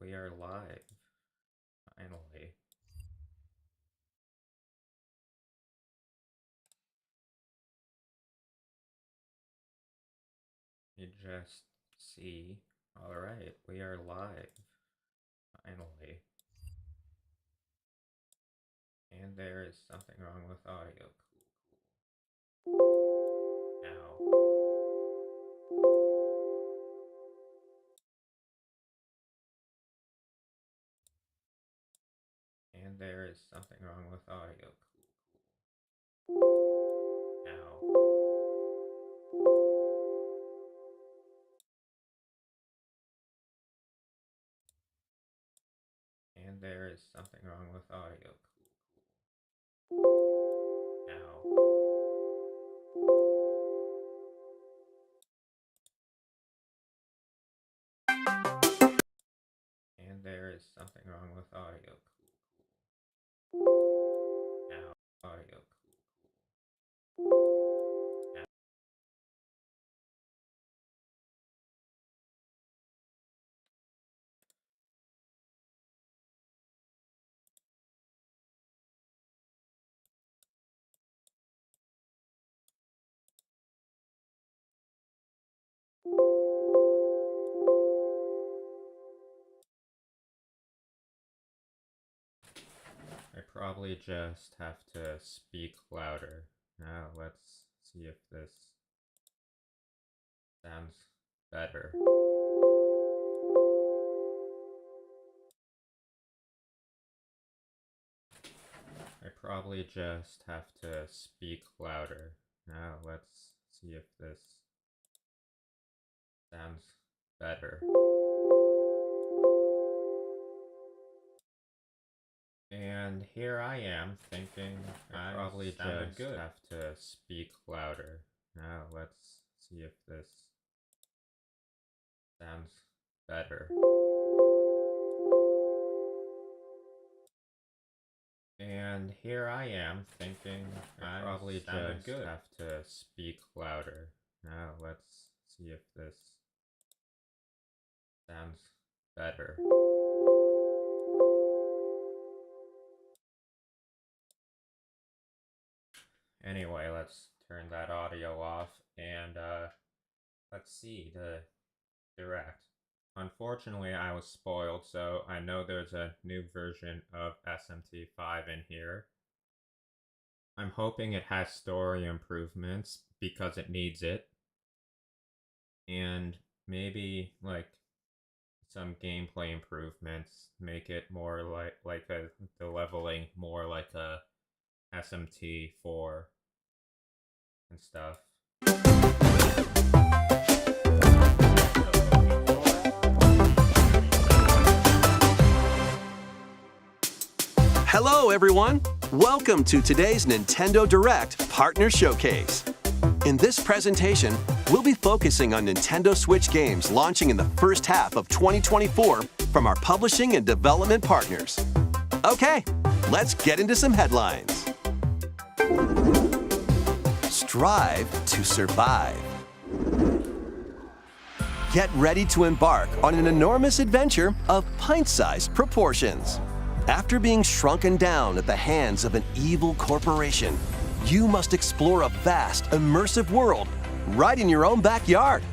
we are live, finally. You just see, alright, we are live, finally. And there is something wrong with audio. Cool. Now. And there is something wrong with audio. Cool. Now. And there is something wrong with audio. Cool. Now. And there is something wrong with audio. Cool. Now. Audio. Cool. Now. I probably just have to speak louder. Now let's see if this sounds better. I probably just have to speak louder. Now let's see if this sounds better. And here I am thinking I probably just have to speak louder. Now let's see if this sounds better. And here I am thinking I probably just have to speak louder. Now let's see if this sounds better. Anyway, let's turn that audio off and let's see the direct. Unfortunately, I was spoiled, so I know there's a new version of SMT V in here. I'm hoping it has story improvements because it needs it. And maybe like some gameplay improvements, make it more like the leveling more like a SMT 4 and stuff. Hello everyone! Welcome to today's Nintendo Direct Partner Showcase. In this presentation, we'll be focusing on Nintendo Switch games launching in the first half of 2024 from our publishing and development partners. Okay, let's get into some headlines. Strive to survive. Get ready to embark on an enormous adventure of pint-sized proportions. After being shrunken down at the hands of an evil corporation, you must explore a vast, immersive world right in your own backyard.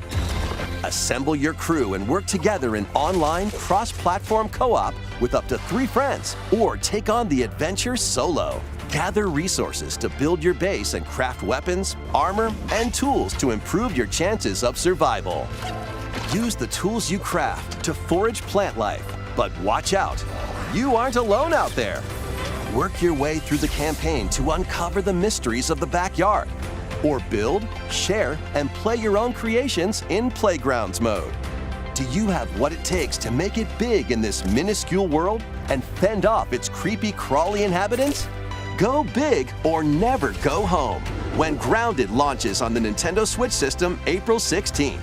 Assemble your crew and work together in online, cross-platform co-op with up to 3 friends, or take on the adventure solo. Gather resources to build your base and craft weapons, armor, and tools to improve your chances of survival. Use the tools you craft to forage plant life, but watch out, you aren't alone out there. Work your way through the campaign to uncover the mysteries of the backyard, or build, share, and play your own creations in Playgrounds mode. Do you have what it takes to make it big in this minuscule world and fend off its creepy, crawly inhabitants? Go big or never go home when Grounded launches on the Nintendo Switch system April 16th.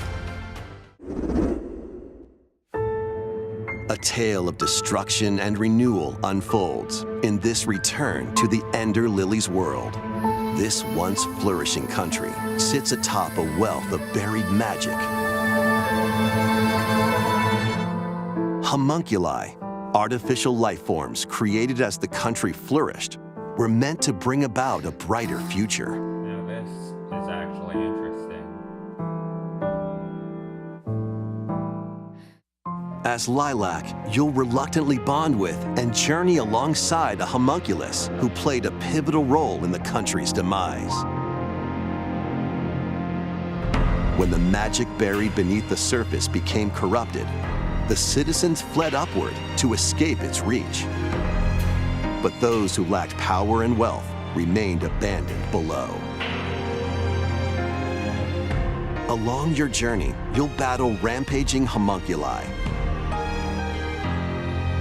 A tale of destruction and renewal unfolds in this return to the Ender Lilies world. This once flourishing country sits atop a wealth of buried magic. Homunculi, artificial life forms created as the country flourished, were meant to bring about a brighter future. Now this is actually interesting. As Lilac, you'll reluctantly bond with and journey alongside a homunculus who played a pivotal role in the country's demise. When the magic buried beneath the surface became corrupted, the citizens fled upward to escape its reach. But those who lacked power and wealth remained abandoned below. Along your journey, you'll battle rampaging homunculi.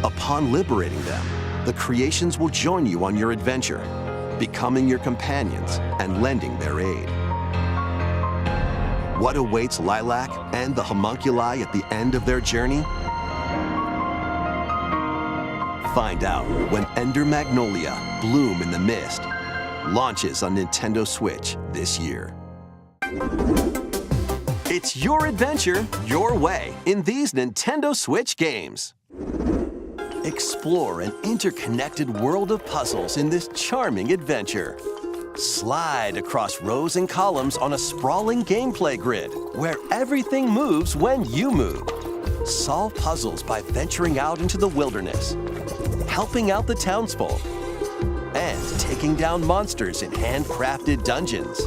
Upon liberating them, the creations will join you on your adventure, becoming your companions and lending their aid. What awaits Lilac and the homunculi at the end of their journey? Find out when Ender Magnolia, Bloom in the Mist launches on Nintendo Switch this year. It's your adventure, your way, in these Nintendo Switch games. Explore an interconnected world of puzzles in this charming adventure. Slide across rows and columns on a sprawling gameplay grid where everything moves when you move. Solve puzzles by venturing out into the wilderness, helping out the townsfolk, and taking down monsters in handcrafted dungeons.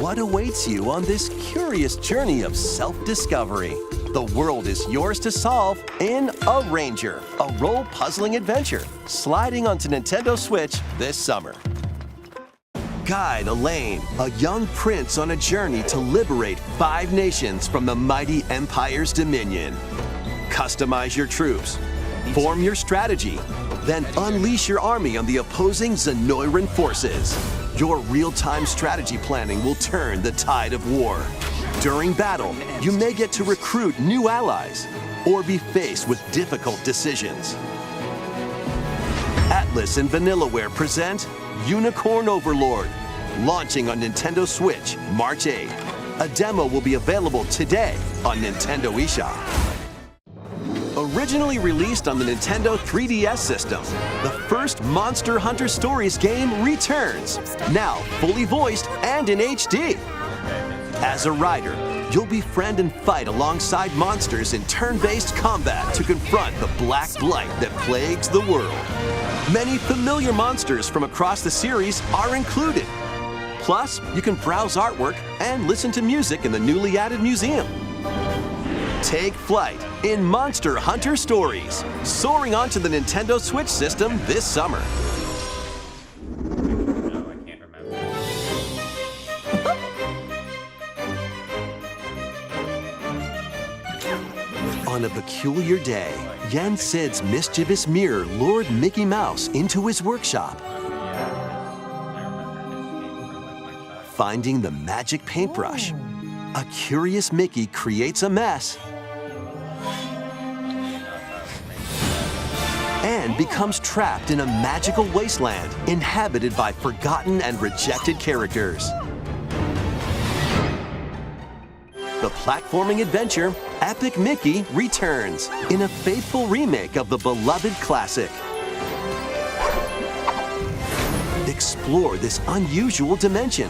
What awaits you on this curious journey of self-discovery? The world is yours to solve in A Ranger, a role puzzling adventure, sliding onto Nintendo Switch this summer. Guide Elaine, a young prince on a journey to liberate 5 nations from the mighty Empire's dominion. Customize your troops, form your strategy, then unleash your army on the opposing Zenoiran forces. Your real-time strategy planning will turn the tide of war. During battle, you may get to recruit new allies or be faced with difficult decisions. Atlas and Vanillaware present Unicorn Overlord, launching on Nintendo Switch March 8th. A demo will be available today on Nintendo eShop. Originally released on the Nintendo 3DS system, the first Monster Hunter Stories game returns, now fully voiced and in HD. As a rider, you'll befriend and fight alongside monsters in turn-based combat to confront the Black Blight that plagues the world. Many familiar monsters from across the series are included. Plus, you can browse artwork and listen to music in the newly added museum. Take flight in Monster Hunter Stories, soaring onto the Nintendo Switch system this summer. No, I can't remember. On a peculiar day, Yen Sid's mischievous mirror lured Mickey Mouse into his workshop. Finding the magic paintbrush, a curious Mickey creates a mess and becomes trapped in a magical wasteland inhabited by forgotten and rejected characters. The platforming adventure Epic Mickey returns in a faithful remake of the beloved classic. Explore this unusual dimension,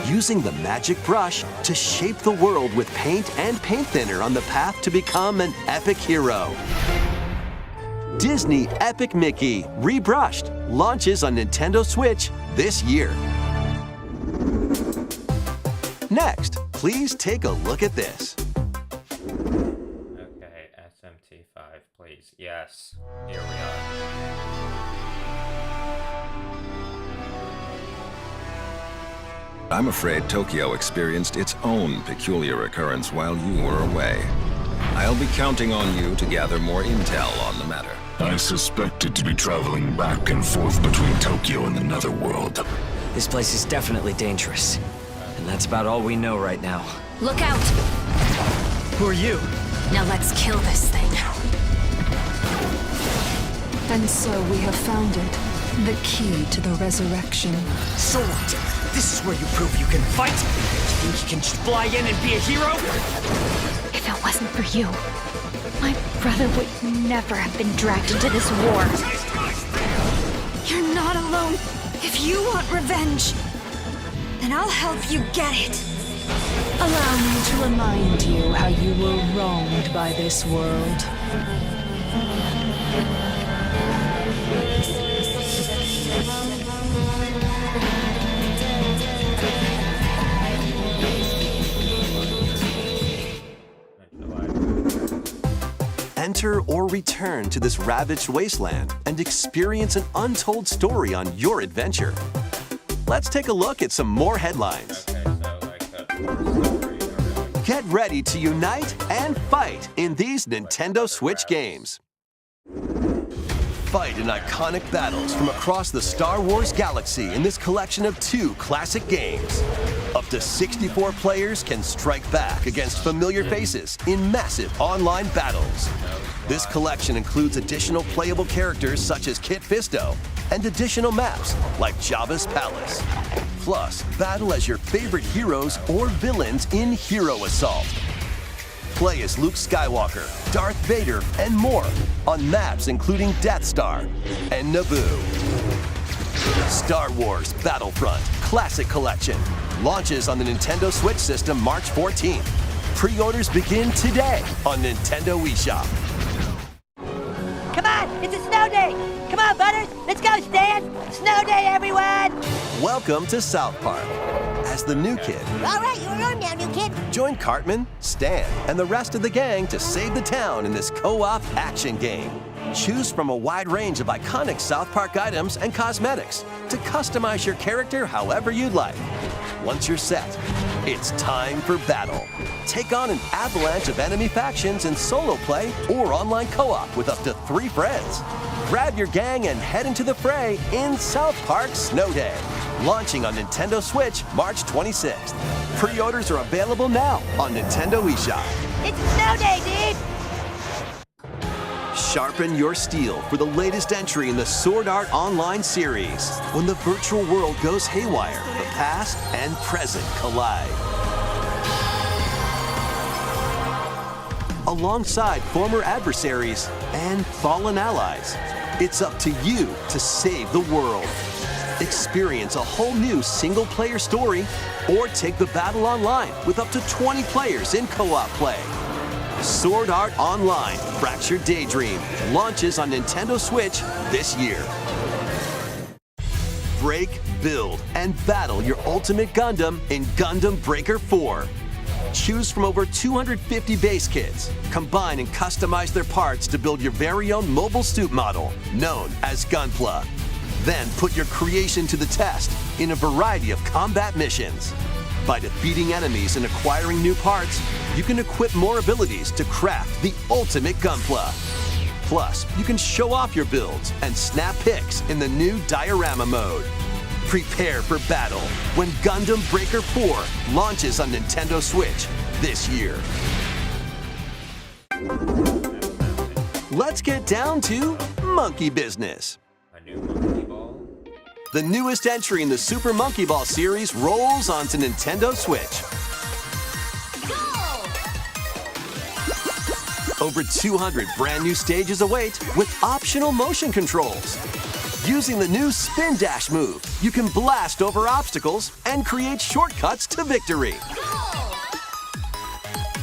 using the magic brush to shape the world with paint and paint thinner on the path to become an epic hero. Disney Epic Mickey Rebrushed launches on Nintendo Switch this year. Next, please take a look at this. Okay, SMT 5, please. Yes, here we are. I'm afraid Tokyo experienced its own peculiar occurrence while you were away. I'll be counting on you to gather more intel on the matter. I suspected to be traveling back and forth between Tokyo and the Netherworld. This place is definitely dangerous. And that's about all we know right now. Look out! Who are you? Now let's kill this thing. And so we have found it. The key to the resurrection. So what? This is where you prove you can fight? You think you can just fly in and be a hero? If it wasn't for you, My brother would never have been dragged into this war. You're not alone. If you want revenge, then I'll help you get it. Allow me to remind you how you were wronged by this world. Enter or return to this ravaged wasteland and experience an untold story on your adventure. Let's take a look at some more headlines. Okay, so like the Get ready to unite and fight in these Nintendo Switch games. Fight in iconic battles from across the Star Wars galaxy in this collection of 2 classic games. Up to 64 players can strike back against familiar faces in massive online battles. This collection includes additional playable characters such as Kit Fisto and additional maps like Jabba's Palace. Plus, battle as your favorite heroes or villains in Hero Assault. Play as Luke Skywalker, Darth Vader, and more on maps including Death Star and Naboo. Star Wars Battlefront Classic Collection launches on the Nintendo Switch system March 14th. Pre-orders begin today on Nintendo eShop. Come on, it's a snow day! Come on, Butters, let's go, Stan! Snow day, everyone! Welcome to South Park. As the new kid, All right, you're on now, new kid. join Cartman, Stan, and the rest of the gang to save the town in this co-op action game. Choose from a wide range of iconic South Park items and cosmetics to customize your character however you'd like. Once you're set, it's time for battle. Take on an avalanche of enemy factions in solo play or online co-op with up to 3 friends. Grab your gang and head into the fray in South Park Snow Day. Launching on Nintendo Switch March 26th. Pre-orders are available now on Nintendo eShop. It's a snow day, dude! Sharpen your steel for the latest entry in the Sword Art Online series. When the virtual world goes haywire, the past and present collide. Alongside former adversaries and fallen allies, it's up to you to save the world. Experience a whole new single-player story or take the battle online with up to 20 players in co-op play. Sword Art Online Fractured Daydream launches on Nintendo Switch this year. Break, build, and battle your ultimate Gundam in Gundam Breaker 4. Choose from over 250 base kits. Combine and customize their parts to build your very own mobile suit model, known as Gunpla. Then put your creation to the test in a variety of combat missions. By defeating enemies and acquiring new parts, you can equip more abilities to craft the ultimate Gunpla. Plus, you can show off your builds and snap pics in the new diorama mode. Prepare for battle when Gundam Breaker 4 launches on Nintendo Switch this year. Let's get down to monkey business. a new monkey ball. The newest entry in the Super Monkey Ball series rolls onto Nintendo Switch. Over 200 brand new stages await with optional motion controls. Using the new Spin Dash move, you can blast over obstacles and create shortcuts to victory.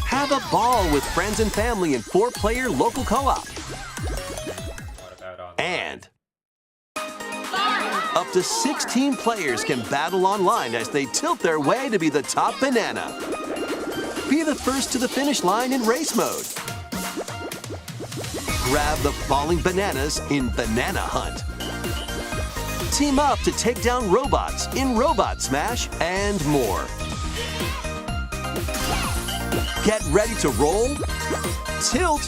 Have a ball with friends and family in 4-player local co-op. What about on the And up to 16 players can battle online as they tilt their way to be the top banana. Be the first to the finish line in race mode. Grab the falling bananas in Banana Hunt. Team up to take down robots in Robot Smash and more. Get ready to roll, tilt,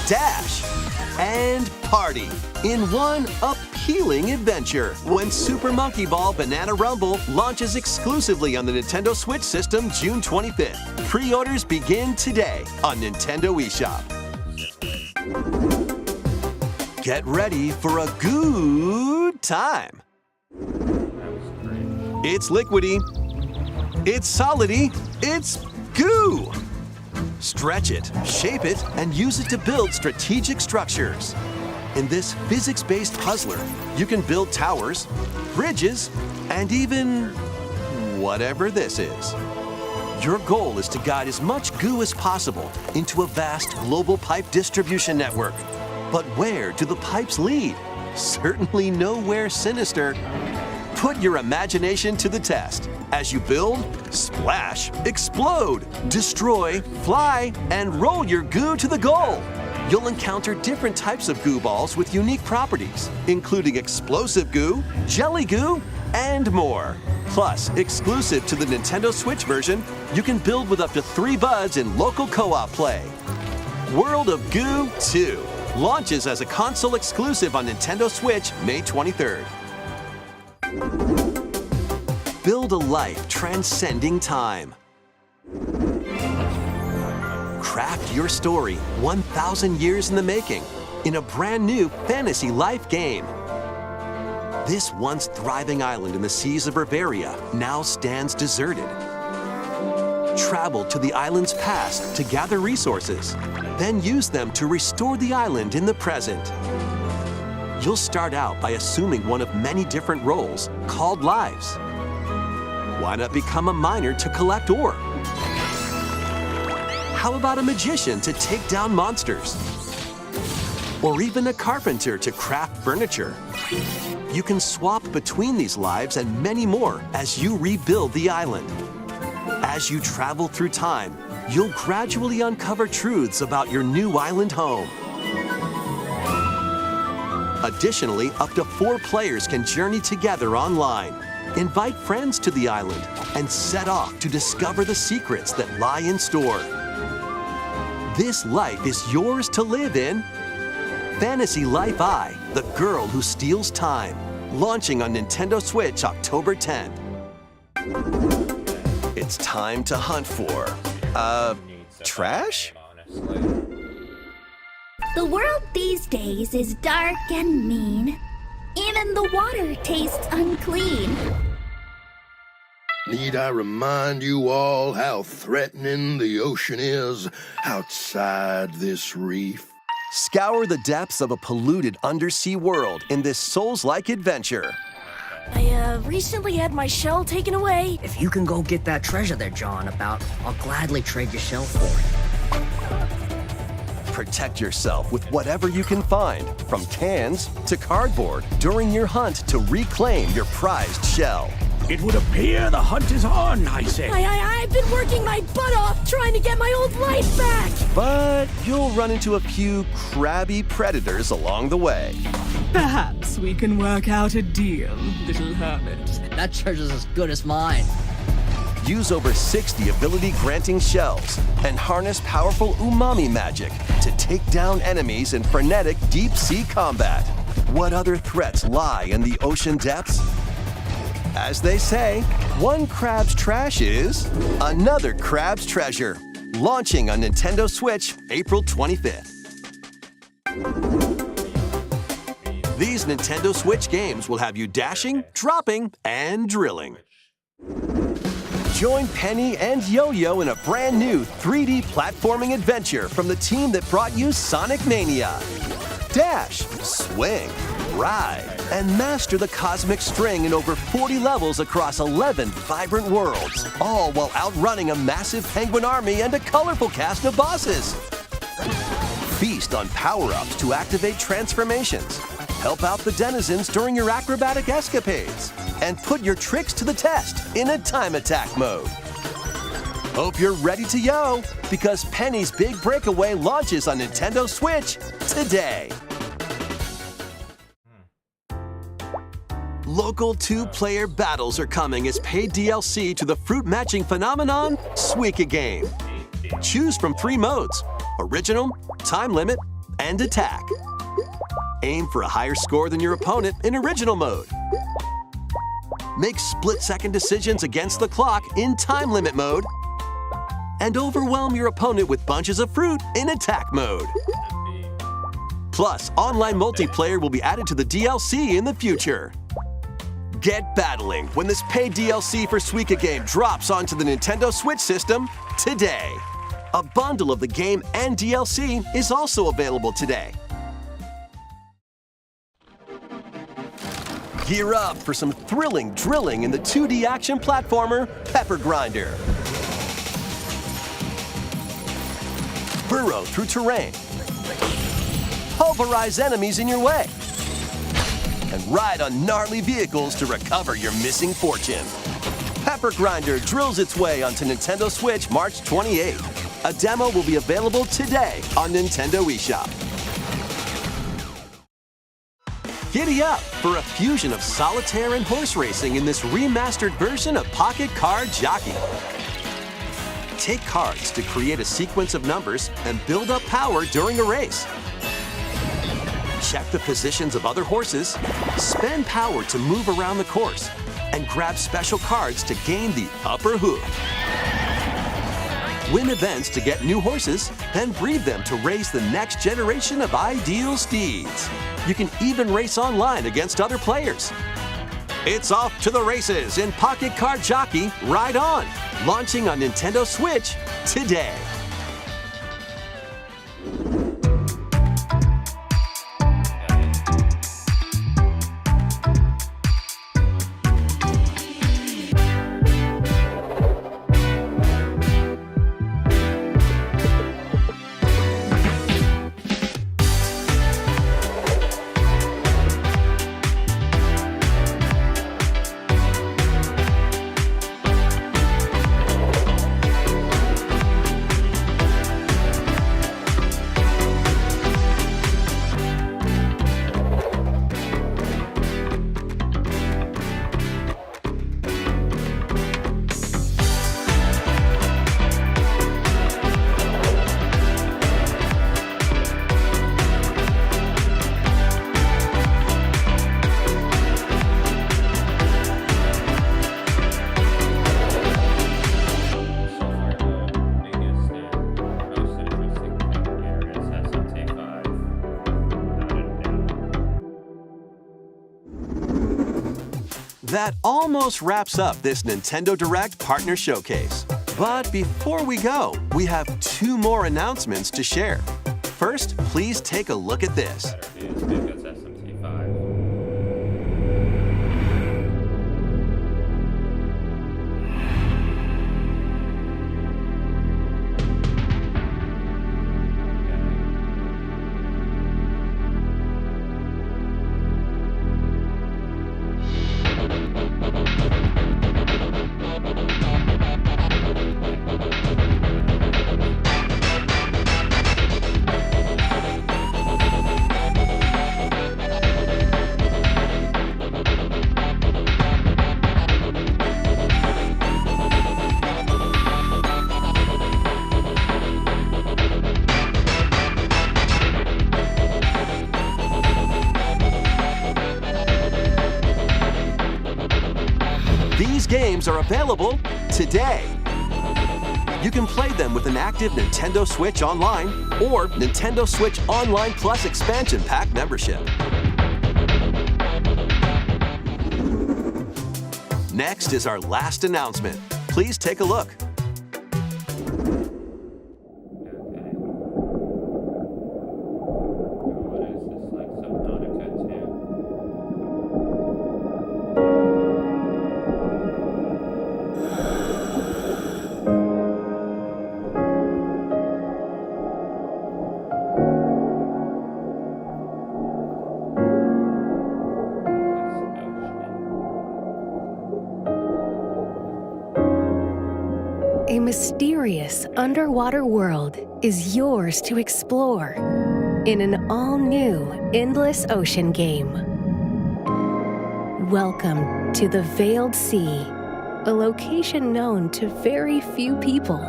dash, and party in one appealing adventure when Super Monkey Ball Banana Rumble launches exclusively on the Nintendo Switch system June 25th. Pre-orders begin today on Nintendo eShop. Get ready for a good time. That was great. It's liquidy, it's solidy, it's goo. Stretch it, shape it, and use it to build strategic structures. In this physics-based puzzler, you can build towers, bridges, and even whatever this is. Your goal is to guide as much goo as possible into a vast global pipe distribution network. But where do the pipes lead? Certainly nowhere sinister. Put your imagination to the test as you build, splash, explode, destroy, fly, and roll your goo to the goal. You'll encounter different types of goo balls with unique properties, including explosive goo, jelly goo, and more. Plus, exclusive to the Nintendo Switch version, you can build with up to 3 buds in local co-op play. World of Goo 2 launches as a console exclusive on Nintendo Switch May 23rd. Build a life transcending time. Craft your story 1,000 years in the making in a brand new fantasy life game. This once thriving island in the seas of Bavaria now stands deserted. Travel to the island's past to gather resources, then use them to restore the island in the present. You'll start out by assuming one of many different roles called lives. Why not become a miner to collect ore? How about a magician to take down monsters? Or even a carpenter to craft furniture? You can swap between these lives and many more as you rebuild the island. As you travel through time, you'll gradually uncover truths about your new island home. Additionally, up to 4 players can journey together online. Invite friends to the island and set off to discover the secrets that lie in store. This life is yours to live in. Fantasy Life I, The Girl Who Steals Time, launching on Nintendo Switch October 10th. It's time to hunt for, trash? The world these days is dark and mean. Even the water tastes unclean. Need I remind you all how threatening the ocean is outside this reef? Scour the depths of a polluted undersea world in this Souls-like adventure. I recently had my shell taken away. If you can go get that treasure they're jawing about, I'll gladly trade your shell for it. Protect yourself with whatever you can find, from cans to cardboard, during your hunt to reclaim your prized shell. It would appear the hunt is on, I say. I've been working my butt off trying to get my old life back. But you'll run into a few crabby predators along the way. Perhaps we can work out a deal, little hermit. That treasure's as good as mine. Use over 60 ability-granting shells and harness powerful umami magic to take down enemies in frenetic deep-sea combat. What other threats lie in the ocean depths? As they say, one crab's trash is another crab's treasure. Launching on Nintendo Switch April 25th. These Nintendo Switch games will have you dashing, dropping, and drilling. Join Penny and Yo-Yo in a brand new 3D platforming adventure from the team that brought you Sonic Mania. Dash, swing, ride, and master the cosmic string in over 40 levels across 11 vibrant worlds, all while outrunning a massive penguin army and a colorful cast of bosses. Feast on power-ups to activate transformations, help out the denizens during your acrobatic escapades, and put your tricks to the test in a time attack mode. Hope you're ready to yo, because Penny's Big Breakaway launches on Nintendo Switch today. Local 2-player battles are coming as paid DLC to the fruit matching phenomenon, Suika Game. Choose from 3 modes: Original, Time Limit, and Attack. Aim for a higher score than your opponent in Original mode. Make split-second decisions against the clock in Time Limit mode. And overwhelm your opponent with bunches of fruit in Attack mode. Plus, online multiplayer will be added to the DLC in the future. Get battling when this paid DLC for Suika Game drops onto the Nintendo Switch system today. A bundle of the game and DLC is also available today. Gear up for some thrilling drilling in the 2D action platformer, Pepper Grinder. Burrow through terrain. Pulverize enemies in your way. And ride on gnarly vehicles to recover your missing fortune. Pepper Grinder drills its way onto Nintendo Switch March 28th. A demo will be available today on Nintendo eShop. Giddy up for a fusion of solitaire and horse racing in this remastered version of Pocket Card Jockey. Take cards to create a sequence of numbers and build up power during a race. Check the positions of other horses, spend power to move around the course, and grab special cards to gain the upper hoof. Win events to get new horses, then breed them to raise the next generation of ideal steeds. You can even race online against other players. It's off to the races in Pocket Card Jockey Ride On, launching on Nintendo Switch today. That almost wraps up this Nintendo Direct Partner Showcase. But before we go, we have 2 more announcements to share. First, please take a look at this. Better be as big as SMT 5. These games are available today. You can play them with an active Nintendo Switch Online or Nintendo Switch Online Plus Expansion Pack membership. Next is our last announcement. Please take a look. A mysterious underwater world is yours to explore in an all-new Endless Ocean game. Welcome to the Veiled Sea, a location known to very few people.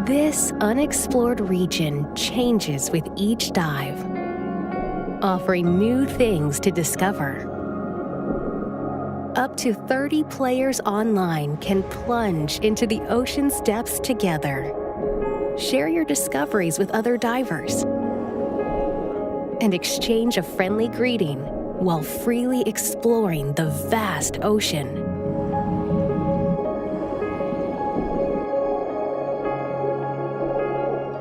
This unexplored region changes with each dive, offering new things to discover. Up to 30 players online can plunge into the ocean's depths together. Share your discoveries with other divers and exchange a friendly greeting while freely exploring the vast ocean.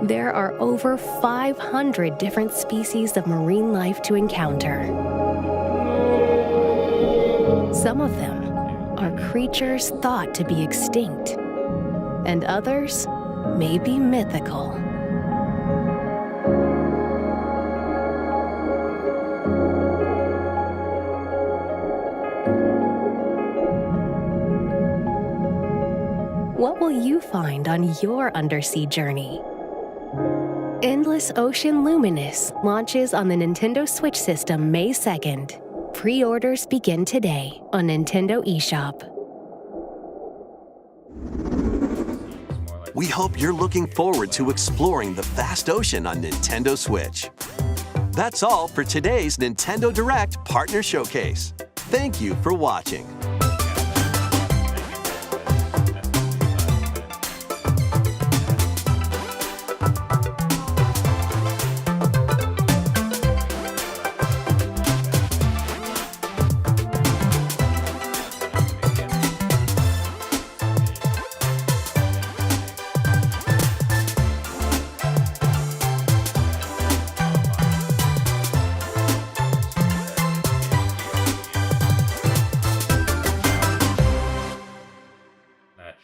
There are over 500 different species of marine life to encounter. Some of them are creatures thought to be extinct, and others may be mythical. What will you find on your undersea journey? Endless Ocean Luminous launches on the Nintendo Switch system May 2nd. Pre-orders begin today on Nintendo eShop. We hope you're looking forward to exploring the vast ocean on Nintendo Switch. That's all for today's Nintendo Direct Partner Showcase. Thank you for watching.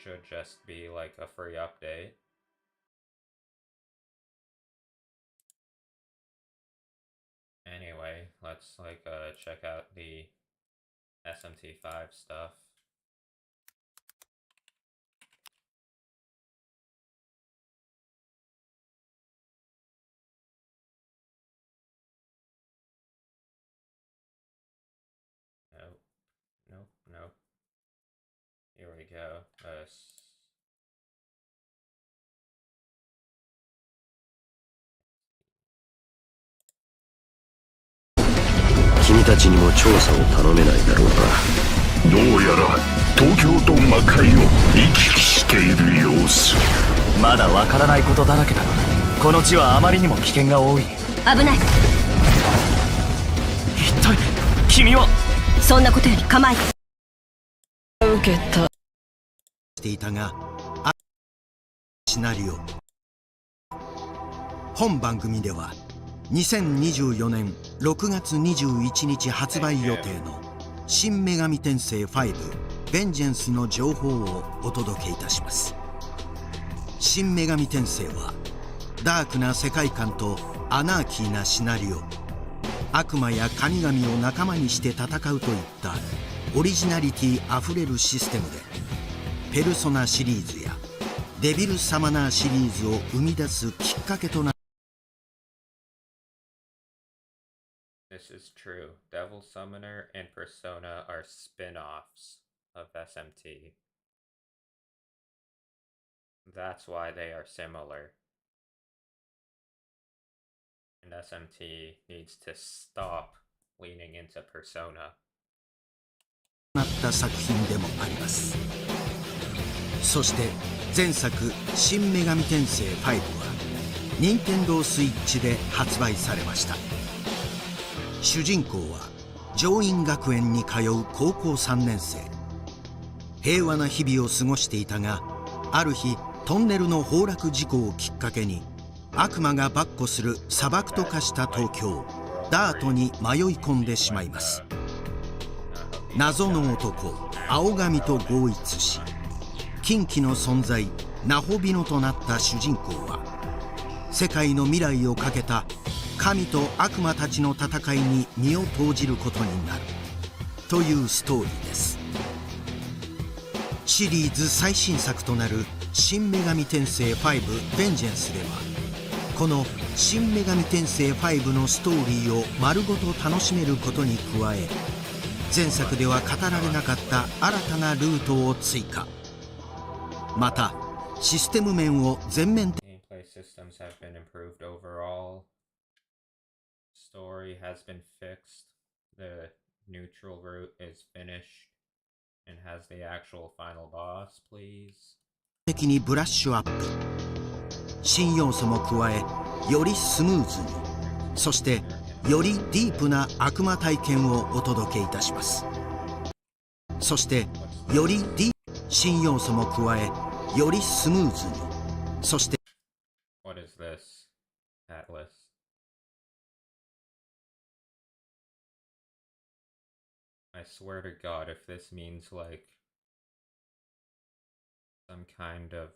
Should just be like a free update. Anyway, let's check out the SMT 5 stuff. Nope, nope, nope. Here we go. 君たちにも調査を頼めないだろうか。どうやら東京と魔界を行き来している様子。まだわからないことだらけだ。この地はあまりにも危険が多い。危ない。一体君は。そんなことより構えて。受けた。していたが、シナリオ。本番組では2024年6月21日発売予定の「新女神転生5ベンジェンス」の情報をお届けいたします。新女神転生はダークな世界観とアナーキーなシナリオ、悪魔や神々を仲間にして戦うといったオリジナリティあふれるシステムで、ペルソナシリーズやデビルサマナーシリーズを生み出すきっかけとなる。This is true. Devil Summoner and Persona are spin-offs of SMT. That's why they are similar. And SMT needs to stop leaning into Persona. なった作品でもあります。そして前作「新女神転生5」は任天堂スイッチで発売されました。主人公は上院学園に通う高校3年生。平和な日々を過ごしていたが、ある日トンネルの崩落事故をきっかけに悪魔が跋扈する砂漠と化した東京ダートに迷い込んでしまいます。謎の男青髪と合一し、禁忌の存在ナホビノとなった主人公は世界の未来をかけた神と悪魔たちの戦いに身を投じることになるというストーリーです。シリーズ最新作となる「新女神転生5ベンジェンス」ではこの「新女神転生5」のストーリーを丸ごと楽しめることに加え、前作では語られなかった新たなルートを追加。またシステム面を全面的にStory has been fixed. The neutral route is finished and has the actual final boss, please. 的にブラッシュアップ。新要素も加え、よりスムーズに、そしてよりディープな悪魔体験をお届けいたします。そしてより新要素も加え、よりスムーズに、そしてWhat is this? swear to God, if this means like some kind of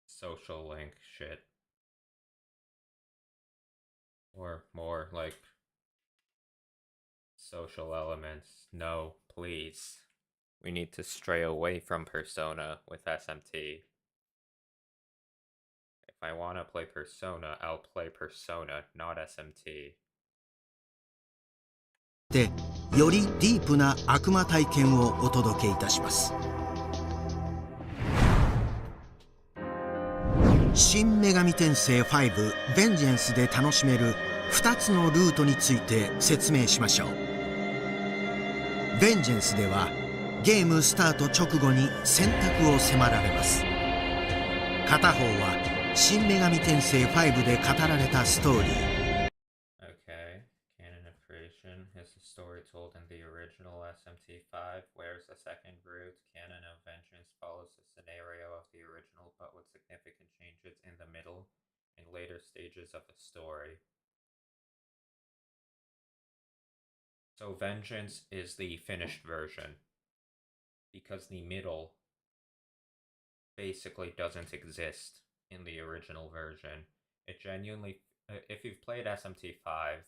social link shit. Or more like social elements. No, please. We need to stray away from Persona with SMT. If I want to play Persona, I'll play Persona, not SMT. で、よりディープな悪魔体験をお届けいたします。新女神転生5ベンジェンスで楽しめる2つのルートについて説明しましょう。ベンジェンスではゲームスタート直後に選択を迫られます。片方は新女神転生5で語られたストーリー。Okay, canon of creation is the story told in the original SMT V, whereas the second route, canon of vengeance, follows the scenario of the original but with significant changes in the middle and later stages of the story. So vengeance is the finished version, because the middle basically doesn't exist in the original version. It genuinely, if you've played SMT 5,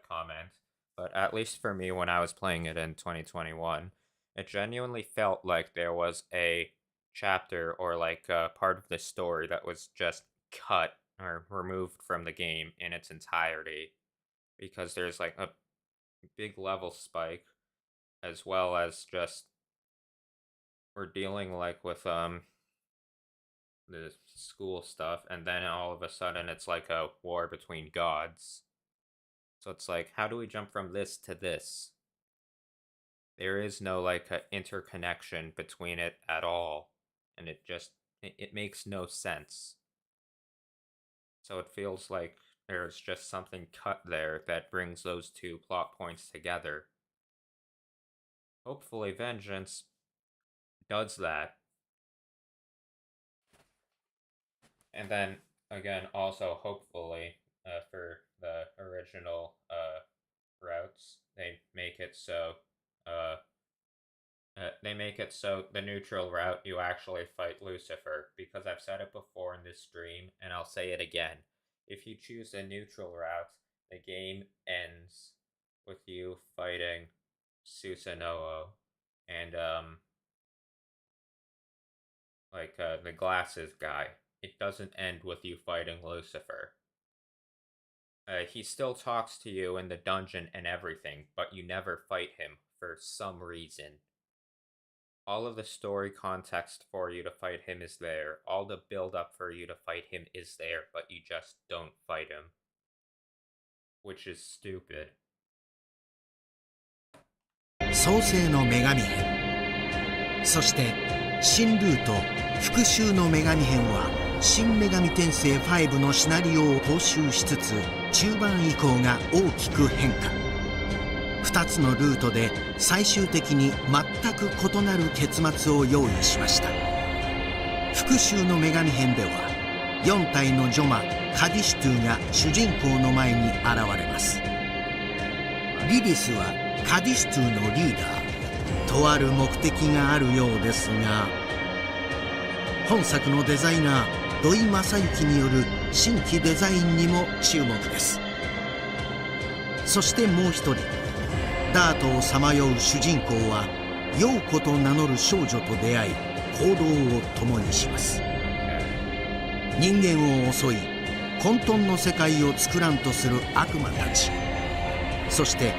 comment, but at least for me when I was playing it in 2021, it genuinely felt like there was a chapter or like a part of the story that was just cut or removed from the game in its entirety, because there's like a big level spike, as well as just we're dealing like with the school stuff, and then all of a sudden it's like a war between gods. So it's like, how do we jump from this to this? There is no like a interconnection between it at all, and it makes no sense. So it feels like there's just something cut there that brings those two plot points together. Hopefully Vengeance does that. And then, again, also hopefully, for the original routes, they make it so the neutral route you actually fight Lucifer, because I've said it before in this stream, and I'll say it again. If you choose the neutral route, the game ends with you fighting Susanoo and the glasses guy. It doesn't end with you fighting Lucifer. He still talks to you in the dungeon and everything, but you never fight him for some reason. All of the story context for you to fight him is there. All the build-up for you to fight him is there, but you just don't fight him. Which is stupid. 創世の女神編、そして新ルート復讐の女神編は新女神転生5のシナリオを踏襲しつつ中盤以降が大きく変化。2つのルートで最終的に全く異なる結末を用意しました。復讐の女神編では4体の女魔カディシュトゥが主人公の前に現れます。リリスはカディシュトゥのリーダー、とある目的があるようですが、本作のデザイナー土井正幸による新規デザインにも注目です。そしてもう一人、ダートをさまよう主人公は陽子と名乗る少女と出会い行動を共にします。人間を襲い混沌の世界を作らんとする悪魔たち、そして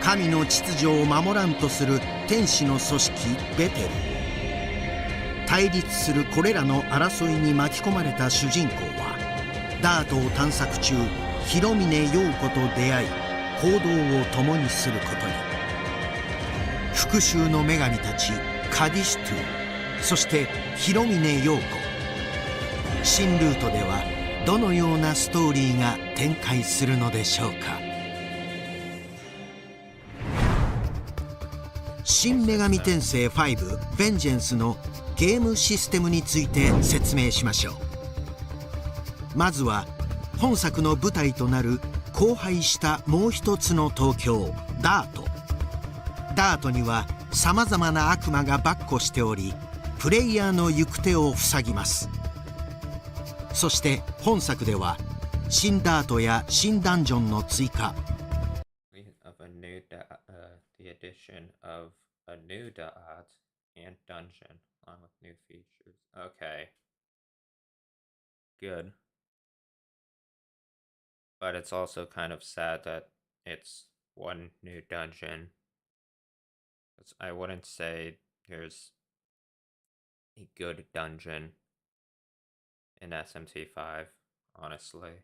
神の秩序を守らんとする天使の組織ベテル。対立するこれらの争いに巻き込まれた主人公はダートを探索中広峰陽子と出会い行動を共にすることに。復讐の女神たちカディシュトゥ、そして広峰陽子。新ルートではどのようなストーリーが展開するのでしょうか。新女神転生5ベンジェンスのゲームシステムについて説明しましょう。まずは本作の舞台となる荒廃したもう一つの東京ダート。ダートにはさまざまな悪魔が跋扈しており、プレイヤーの行く手を塞ぎます。そして本作では新ダートや新ダンジョンの追加、the addition of a new dot and dungeon along with new features. Okay. Good. But it's also kind of sad that it's one new dungeon. I wouldn't say there's a good dungeon in SMT V, honestly.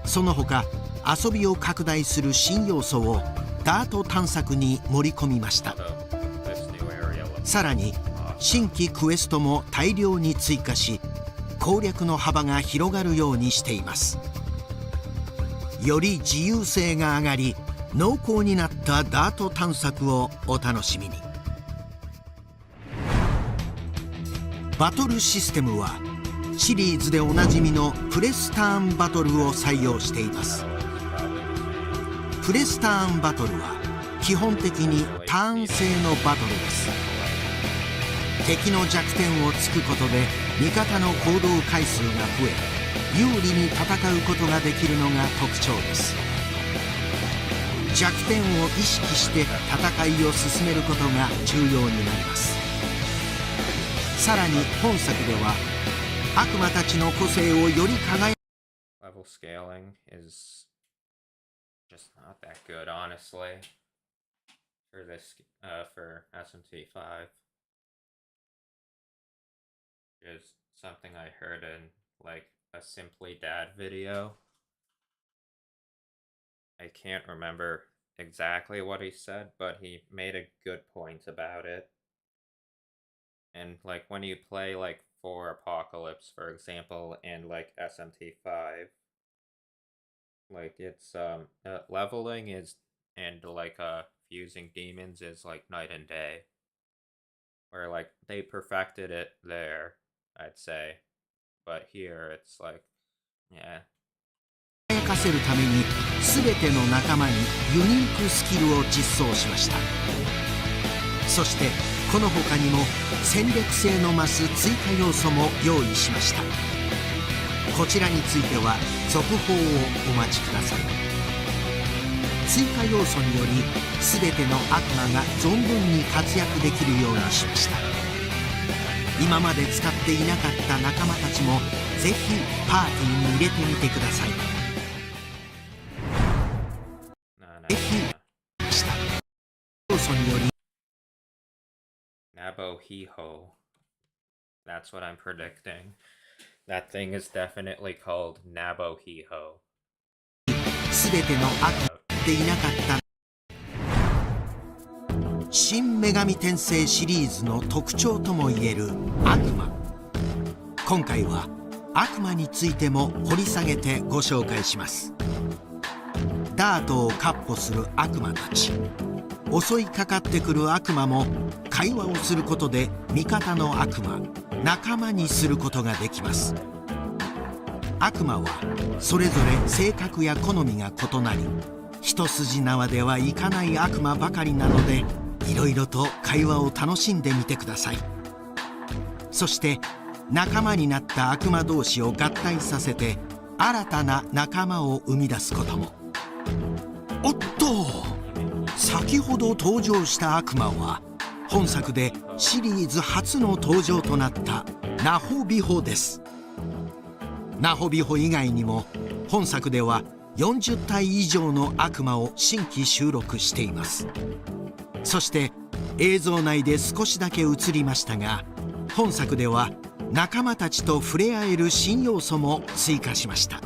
その他遊びを拡大する新要素をダート探索に盛り込みました。さらに新規クエストも大量に追加し、攻略の幅が広がるようにしています。より自由性が上がり濃厚になったダート探索をお楽しみに。バトルシステムはシリーズでおなじみのプレスターンバトルを採用しています。プレスターンバトルは基本的にターン制のバトルです。敵の弱点を突くことで味方の行動回数が増え、有利に戦うことができるのが特徴です。弱点を意識して戦いを進めることが重要になります。さらに本作では悪魔たちの個性をより輝く Level scaling is just not that good, honestly, for this for SMT V. Is something I heard in like a Simply Dad video. I can't remember exactly what he said, but he made a good point about it. And like when you play like for Apocalypse, for example, and like SMT V, like it's leveling is and like fusing demons is like night and day. Where like they perfected it there, I'd say, but here it's like, yeah. 輝かせるために全ての仲間にユニークスキルを実装しました。そしてこの他にも戦略性の増す追加要素も用意しました。こちらについては続報をお待ちください。追加要素により全ての悪魔が存分に活躍できるようにしました。今まで使っていなかった仲間たちもぜひパーティーに入れてみてください。ぜひした要素によりNabo Hiho. That's what I'm predicting. That thing is definitely called Nabo Hiho. 全ての悪魔でいなかった新女神転生シリーズの特徴ともいえる悪魔。今回は悪魔についても掘り下げてご紹介します。ダートを闊歩する悪魔たち、襲いかかってくる悪魔も会話をすることで味方の悪魔、仲間にすることができます。悪魔はそれぞれ性格や好みが異なり、一筋縄ではいかない悪魔ばかりなので、いろいろと会話を楽しんでみてください。そして仲間になった悪魔同士を合体させて新たな仲間を生み出すことも。おっと、先ほど登場した悪魔は本作でシリーズ初の登場となったナホビホです。ナホビホ以外にも本作では40体以上の悪魔を新規収録しています。そして映像内で少しだけ映りましたが、本作では仲間たちと触れ合える新要素も追加しました。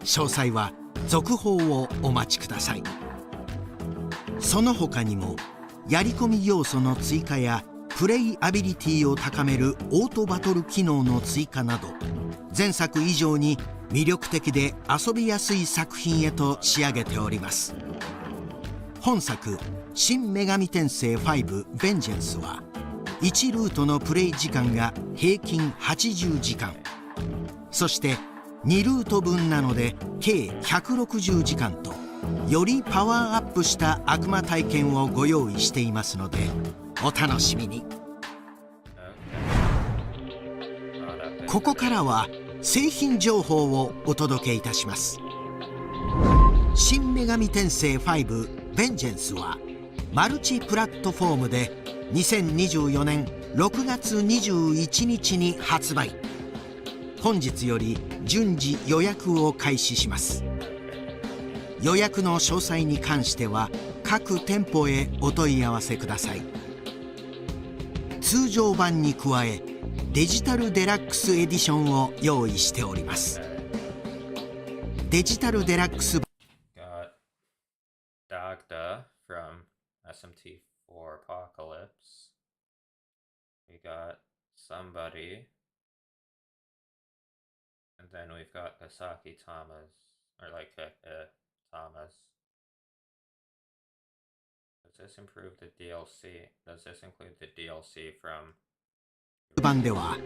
詳細は続報をお待ちください。その他にもやり込み要素の追加やプレイアビリティを高めるオートバトル機能の追加など、前作以上に魅力的で遊びやすい作品へと仕上げております。本作新女神転生5ヴェンジェンスは1ルートのプレイ時間が平均80時間、そして2ルート分なので計160時間とよりパワーアップした悪魔体験をご用意していますのでお楽しみに。ここからは製品情報をお届けいたします。新女神転生5ベンジェンスはマルチプラットフォームで2024年6月21日に発売。本日より順次予約を開始します。予約の詳細に関しては各店舗へお問い合わせください。通常版に加えデジタルデラックスエディションを用意しております。デジタルデラックス Dagda from SMT V Apocalypse. We got Somebody. And then we've got Asaki Thomas. Or like Thomas. Does this improve the DLC? Does this include the DLC from 版では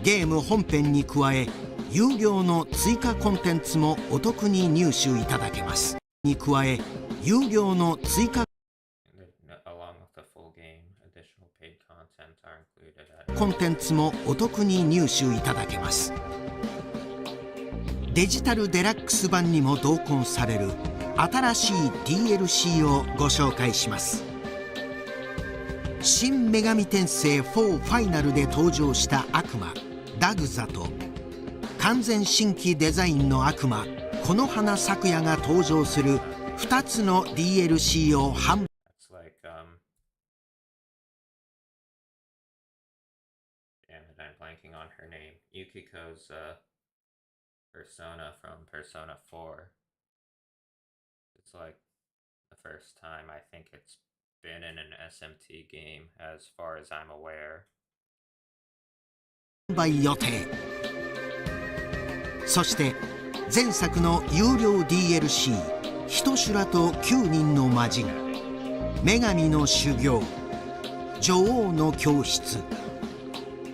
ゲーム本編に加え有料の追加コンテンツもお得に入手いただけます。に加え有料の追加コンテンツもお得に入手いただけます。デジタルデラックス版にも同梱される新しい DLC をご紹介します。新女神転生4ファイナルで登場した悪魔ダグザと完全新規デザインの悪魔この花咲夜が登場する2つの DLC を販売。I'm blanking on her name. Yukiko's persona from Persona 4. It's like the first time I think it's been in an SMT game as far as I'm aware. 販売予定。そして前作の有料 DLC 人修羅と9人の魔人女神の修行女王の教室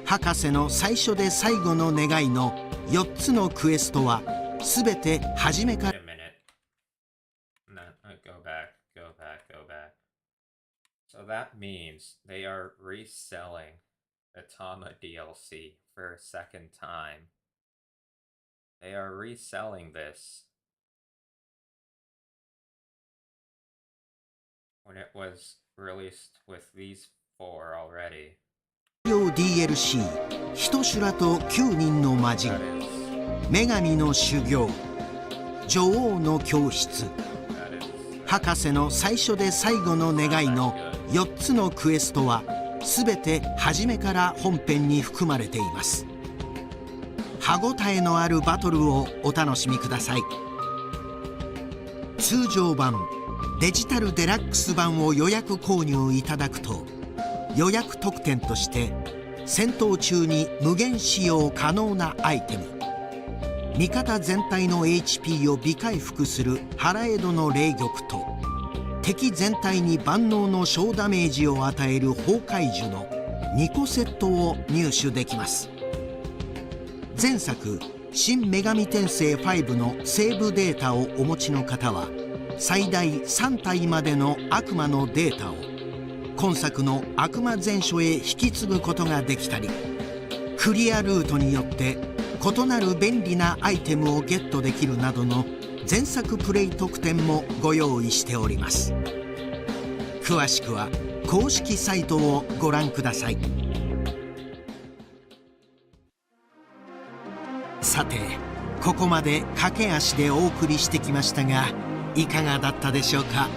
博士の最初で最後の願いの4つのクエストはすべて初めから。So that means they are reselling the Tama DLC for a second time. They are reselling this when it was released with these four already. DLC 人修羅と9人の魔人女神の修行女王の教室博士の最初で最後の願いの4つのクエストはすべて初めから本編に含まれています。歯ごたえのあるバトルをお楽しみください。通常版デジタルデラックス版を予約購入いただくと予約特典として戦闘中に無限使用可能なアイテム味方全体の HP を微回復する腹江戸の霊玉と敵全体に万能の小ダメージを与える崩壊樹の2個セットを入手できます。前作新女神転生5のセーブデータをお持ちの方は最大3体までの悪魔のデータを今作の悪魔全書へ引き継ぐことができたりクリアルートによって異なる便利なアイテムをゲットできるなどの前作プレイ特典もご用意しております。詳しくは公式サイトをご覧ください。さてここまで駆け足でお送りしてきましたがいかがだったでしょうか。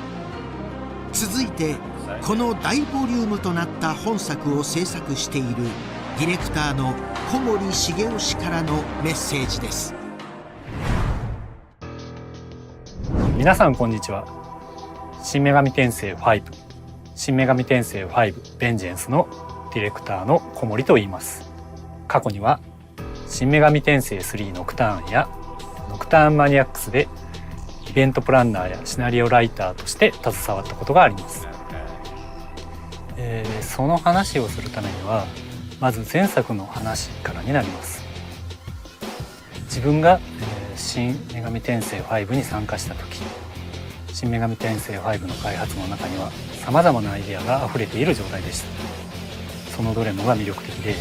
続いてこの大ボリュームとなった本作を制作しているディレクターの小森茂雄氏からのメッセージです。皆さんこんにちは。新女神転生5新女神転生5ベンジェンスのディレクターの小森と言います。過去には新女神転生3ノクターンやノクターンマニアックスでイベントプランナーやシナリオライターとして携わったことがあります。その話をするためにはまず前作の話からになります。自分が新女神転生5に参加した時新女神転生5の開発の中には様々なアイデアが溢れている状態でした。そのどれもが魅力的で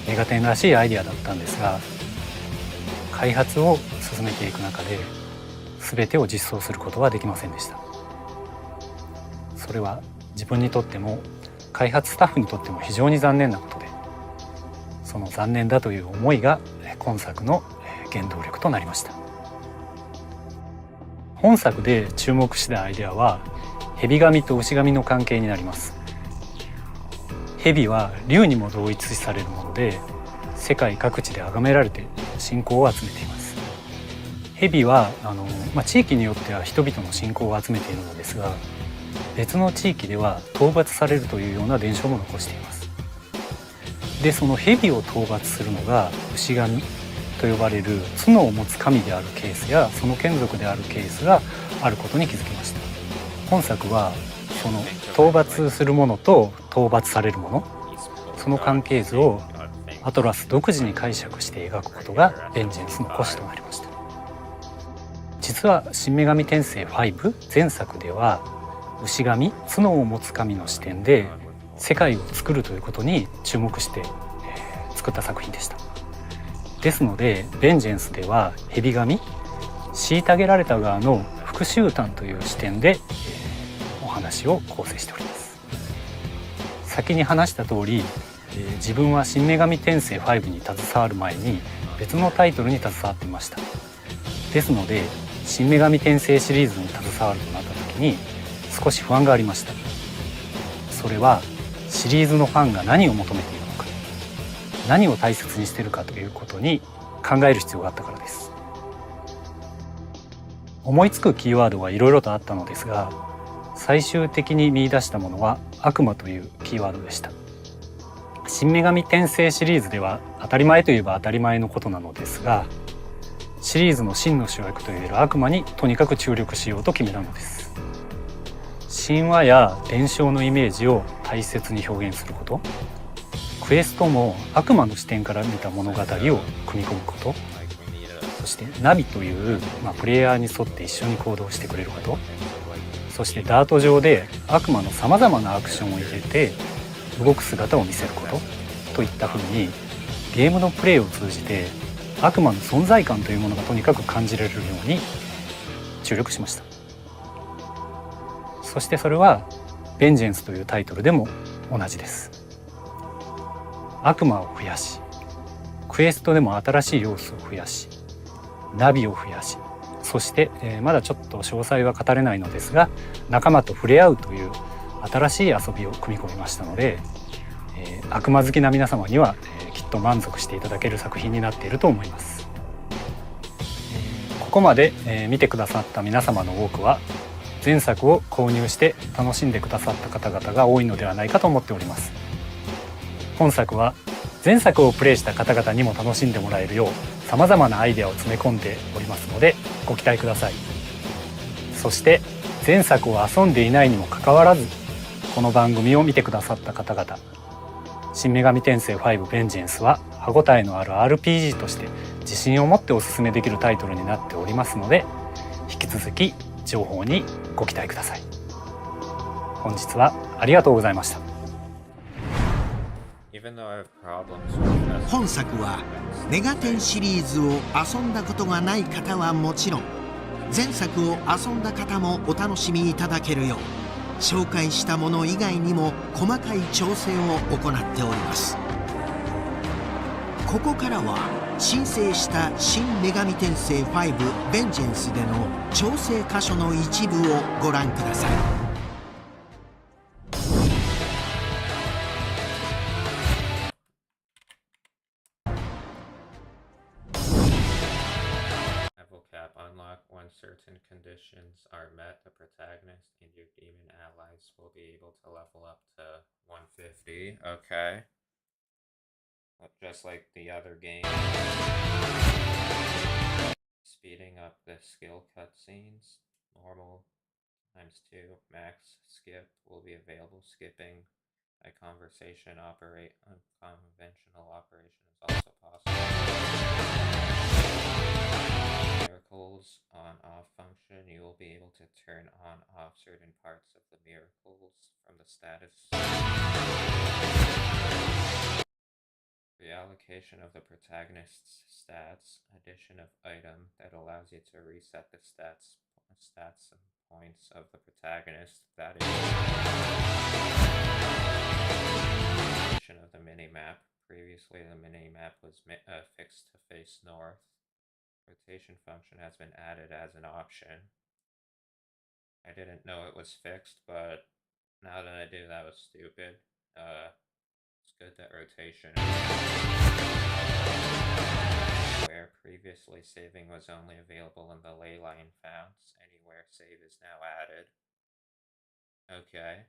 メガテンらしいアイデアだったんですが、開発を進めていく中で全てを実装することはできませんでした。それは自分にとっても開発スタッフにとっても非常に残念なことで、その残念だという思いが今作の原動力となりました。本作で注目したアイデアは蛇神と牛神の関係になります。蛇は竜にも同一視されるもので、世界各地で崇められて信仰を集めています。蛇は地域によっては人々の信仰を集めているのですが、別の地域では討伐されるというような伝承も残しています。で、その蛇を討伐するのが牛神と呼ばれる角を持つ神であるケースや、その眷属であるケースがあることに気づきました。本作はその討伐するものと討伐されるもの、その関係図をアトラス独自に解釈して描くことがベンジェンスの骨子となりました。実は新女神転生5前作では牛神、角を持つ神の視点で世界を作るということに注目して作った作品でした。ですのでベンジェンスでは蛇神、虐げられた側の復讐譚という視点でお話を構成しております。先に話した通り、自分は新女神転生5に携わる前に別のタイトルに携わっていました。ですので新女神転生シリーズに携わるとなった時に少し不安がありました。それはシリーズのファンが何を求めているのか、何を大切にしているかということに考える必要があったからです。思いつくキーワードはいろいろとあったのですが、最終的に見出したものは悪魔というキーワードでした。新女神転生シリーズでは当たり前といえば当たり前のことなのですが、シリーズの真の主役といえる悪魔にとにかく注力しようと決めたのです。神話や伝承のイメージを大切に表現すること、クエストも悪魔の視点から見た物語を組み込むこと、そしてナビという、プレイヤーに沿って一緒に行動してくれること、そしてダート上で悪魔のさまざまなアクションを入れて動く姿を見せることといったふうに、ゲームのプレイを通じて悪魔の存在感というものがとにかく感じられるように注力しました。そしてそれはベンジェンスというタイトルでも同じです。悪魔を増やし、クエストでも新しい要素を増やし、ナビを増やし、そして、まだちょっと詳細は語れないのですが、仲間と触れ合うという新しい遊びを組み込みましたので、悪魔好きな皆様には、きっと満足していただける作品になっていると思います。ここまで、見てくださった皆様の多くは前作を購入して楽しんでくださった方々が多いのではないかと思っております。本作は前作をプレイした方々にも楽しんでもらえるよう様々なアイデアを詰め込んでおりますのでご期待ください。そして前作を遊んでいないにもかかわらずこの番組を見てくださった方々、新女神転生5ベンジェンスは歯ごたえのある RPG として自信を持っておすすめできるタイトルになっておりますので、引き続き情報にご期待ください。本日はありがとうございました。本作はメガテンシリーズを遊んだことがない方はもちろん、前作を遊んだ方もお楽しみいただけるよう紹介したもの以外にも細かい調整を行っております。ここからは申請した新女神転生5ベンジェンスでの調整箇所の一部をご覧ください。When certain conditions are met, the protagonist and your demon allies will be able to level up to 150. Okay. Just like the other game. Speeding up the skill cutscenes. Normal ×2. Max skip will be available. Skipping a conversation unconventional operation is also possible. miracles on-off function, you will be able to turn on-off certain parts of the miracles from the status. Reallocation of the protagonist's stats, addition of item that allows you to reset the stats and points of the protagonist. That is addition of the mini-map. Previously, the mini-map was fixed to face north. Rotation function has been added as an option. I didn't know it was fixed, but now that I do, that was stupid. It's good that rotation where previously saving was only available in the ley line founts, anywhere save is now added. Okay.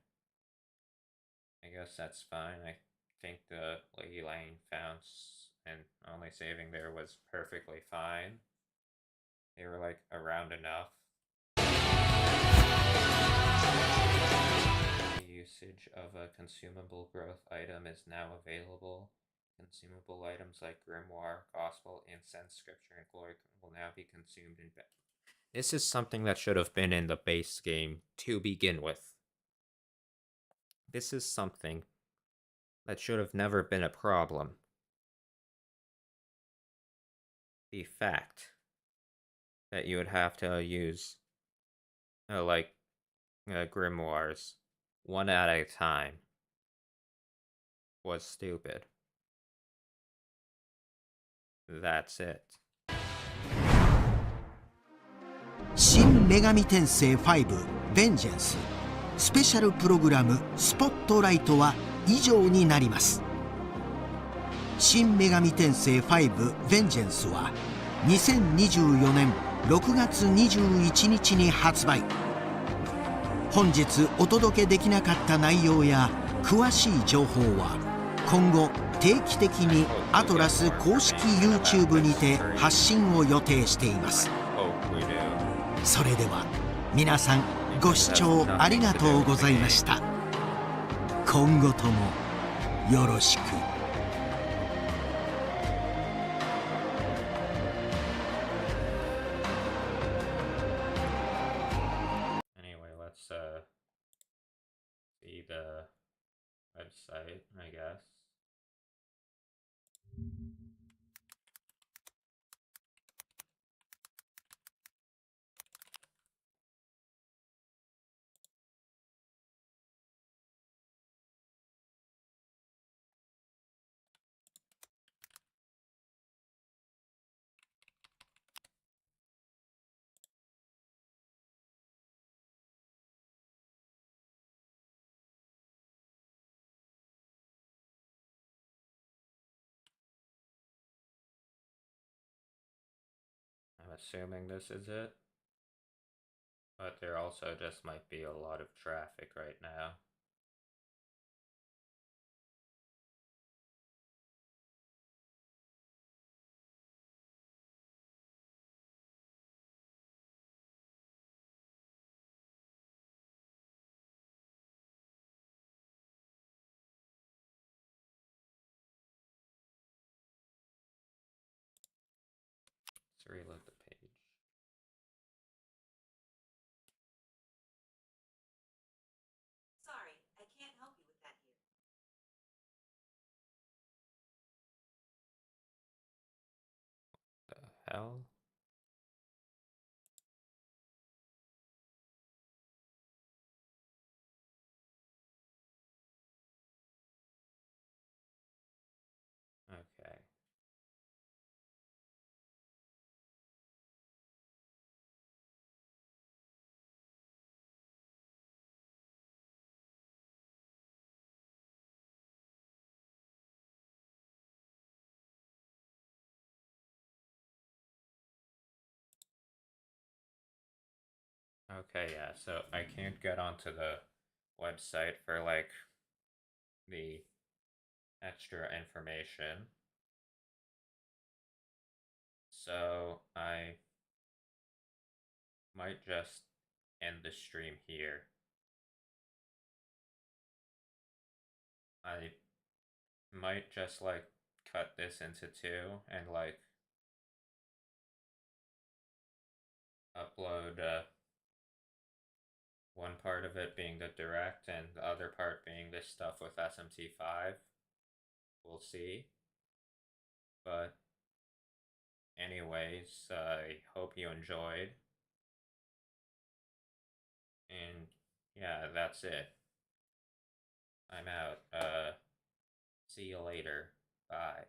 I guess that's fine. I think the ley line founts and only saving there was perfectly fine. They were like around enough. The usage of a consumable growth item is now available. Consumable items like Grimoire, Gospel, Incense, Scripture, and Glory will now be consumed in This is something that should have been in the base game to begin with. This is something that should have never been a problem. The fact that you would have to use grimoires one at a time was stupid. That's it. 新女神転生5ベンジェンススペシャルプログラムスポットライトは以上になります。新女神転生5ベンジェンスは2024年6月21日に発売。本日お届けできなかった内容や詳しい情報は今後定期的にアトラス公式 YouTube にて発信を予定しています。それでは皆さんご視聴ありがとうございました。今後ともよろしく。See the website, I guess. I'm assuming this is it, but there also just might be a lot of traffic right now. Let's reload the page. Sorry, I can't help you with that here. The hell? Okay. Okay, yeah, so I can't get onto the website for like the extra information. So I might just end the stream here. I might just like cut this into two and like episode, one part of it being the direct and the other part being this stuff with SMT 5. We'll see. But anyways, I hope you enjoyed. And yeah, that's it. I'm out. See you later. Bye.